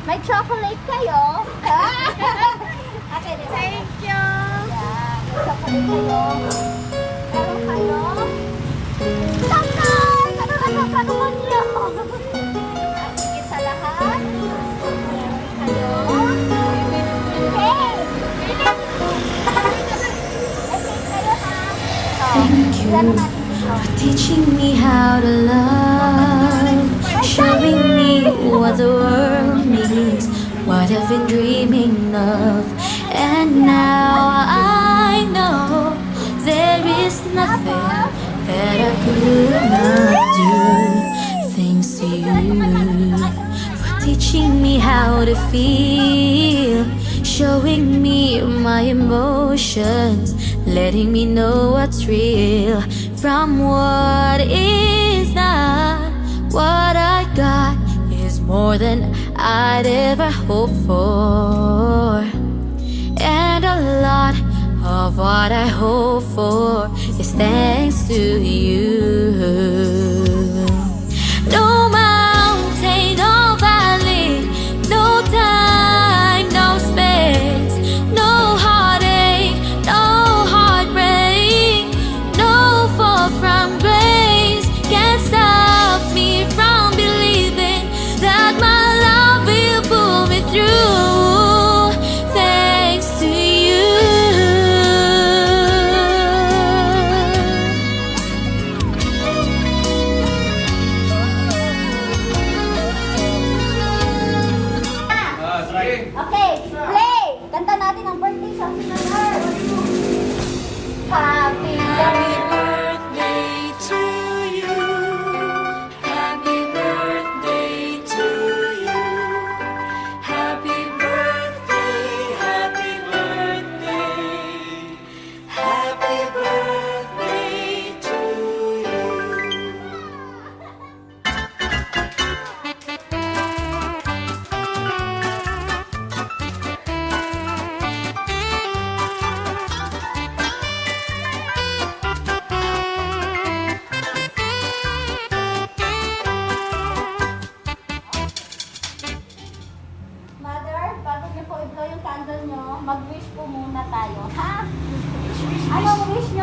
May chocolate kayo. Okay, thank you. Yan, may chocolate kayo. Meron kayo. Sakay! Ano niyo? Sige sa lahat. Meron kayo. Hey! Thank you for teaching me how to love, showing me what the world means, what I've been dreaming of. And now I know there is nothing that I could not do. Thanks to you for teaching me how to feel, showing me my emotions, letting me know what's real from what is not. What I got is more than I'd ever hoped for, and a lot of what I hope for is thanks to you. No mountain, no valley, no time, no space, no heartache, no heartbreak, no fall from grace can stop me from believing that my love will pull me through. Thanks to you.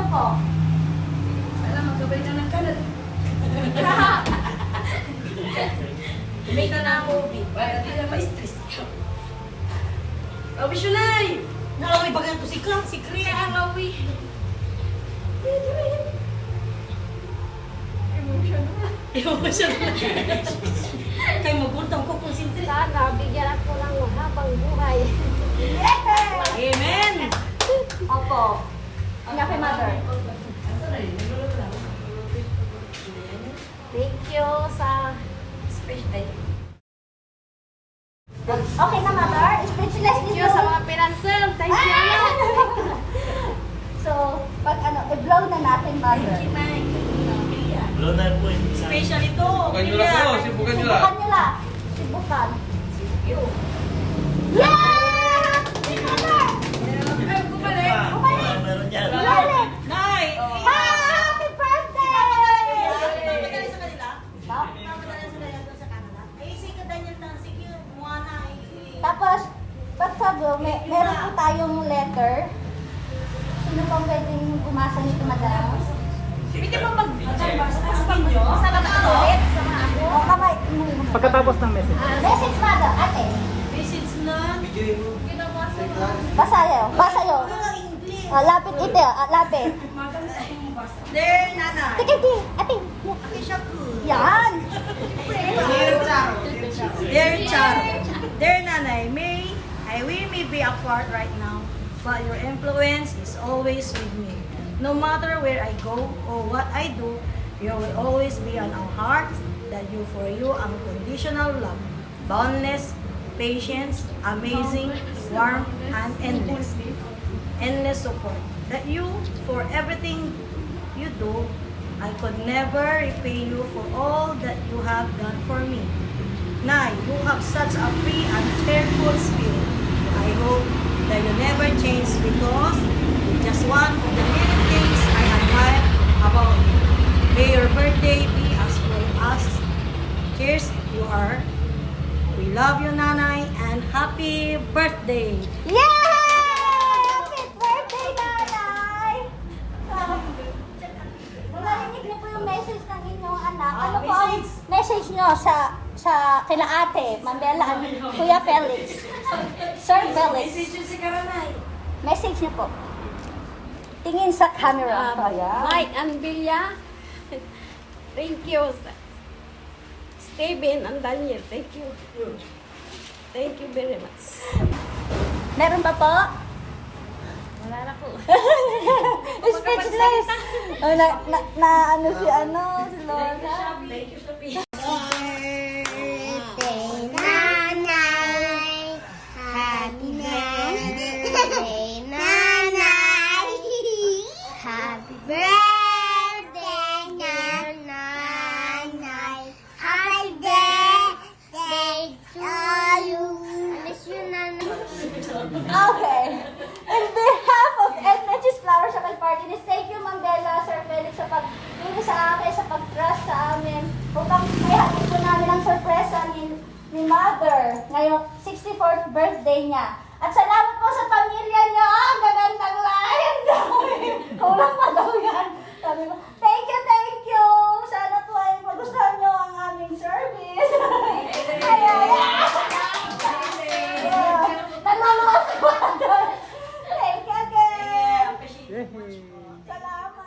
niyo po? Alam, magkabay na ng kalat. May na na movie. Para di na ma-stress ka. Awi siya na eh. Nalawi ba ganito si Kang? Si Kriya? Kaya ang awi. Emotion na. Kaya magultang ko konsentrate. Sana, bigyan ako ng habang buhay. Amen! Opo. Ang kay mother. Thank you sa... Okay na, mother? Speechless Thank din you sa mga pinanser. Thank you. So, pag i-blow na natin, mother. Blow na po yung isa. Special ito. Sibukan nyo lang po, sibukan nyo lang. Sibukan nila. Sibukan. You. Yeah! Mother! Ay, bumalik. Meron yan. Bumalik! Nay! Happy birthday! Mamadali sa kanila? No? Mamadali sa kanila doon sa Canada? Eh, si Daniel Tansig yun. Mukha na eh. Tapos, pagkago, meron po tayong letter. Sino pang pwedeng umasa nito, madam? Pwede mo sa tataan ulit sa mga ako. O, kamay. Pagkatapos ng message. Message, madam. Ate. Message na. Ginawa sa mga. Basa yun. Basa yun. English. Lapit ito. Lapit. Dear Nanay. Tika, tika. Ate. Ate siya po. Yan. Dear Charo. Dear Charo. Dear Nanay, we may be apart right now, but your influence is always with me. No matter where I go or what I do, you will always be on our hearts. That you for you unconditional love, boundless patience, amazing, warm, and endless support. That you for everything you do, I could never repay you for all that you have done for me. Nay, you have such a free and cheerful spirit. I hope that you never change because it's just one of the many things I admire about you. May your birthday be as full as cheers you are. We love you, Nanay, and happy birthday! Yay! Happy birthday, nanay! Narinig niyo po yung message ng inyong anak. Ano po ang message niyo sa kila ate, Mambela, and Kuya Felix? Sir Felix. Si Karanay. Message niyo po. Tingin sa camera. Ayan. Mike and Bilya, thank you. Steven and Daniel, thank you. Thank you very much. Meron ba po? Wala na po. Speechless. Oh, ano si Lola. Thank you, Sophie. Happy birthday, nanay. Happy birthday, nanay. Happy birthday to you. Miss you, nanay. Okay. On behalf of Edna's Flowers at Party, thank you, Ma'am Bella, Sir Felix, sa pag-ibig sa akin, sa pag-trust sa amin, upang may hatid po namin ang sorpresa ni Mother ngayong 64th birthday niya. At salamat po sa pamilya niyo. Ang gagandang live. Kulang pa daw yan. Sabi ko, thank you. Sana po ay magustuhan niyo ang aming service. Naluluwas po doon. Thank you again. Salamat.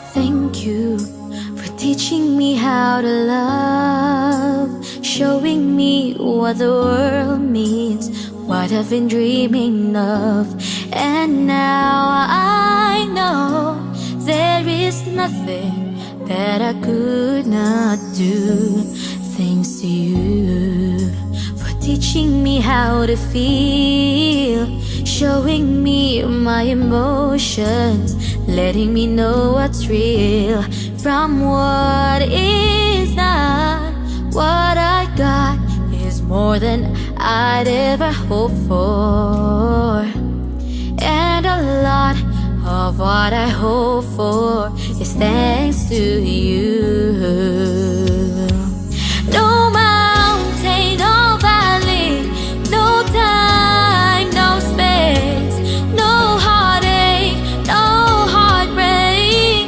Thank you for teaching me how to love, showing me what the world means, what I've been dreaming of. And now I know there is nothing that I could not do. Thanks to you for teaching me how to feel, showing me my emotions, letting me know what's real from what is not. What I got is more than I'd ever hoped for, and I'll of what I hope for is thanks to you. No mountain, no valley, no time, no space, no heartache, no heartbreak,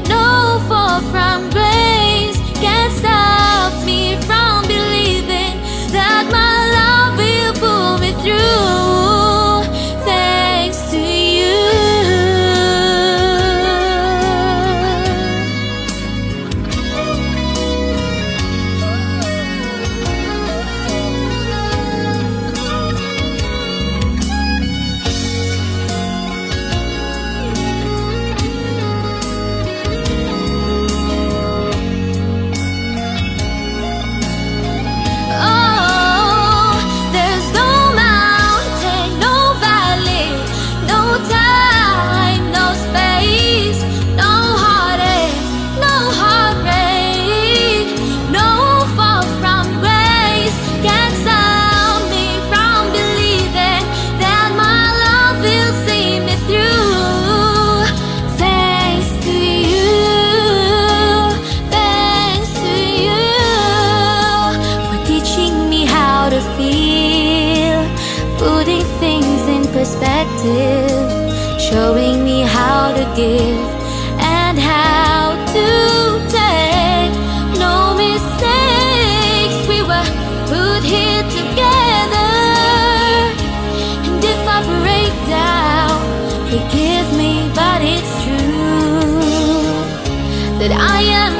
no fall from grace can stop me from believing that my love will pull me through. Thanks to you. Oh, there's no mountain, no valley, no time, no space, no heartache, no heartbreak, no fall from grace can stop me from believing that my love will see me through. Thanks to you, thanks to you for teaching me how to feel, putting things in perspective, showing me how to give and how to take. No mistakes, we were put here together. And if I break down, forgive me, but it's true that I am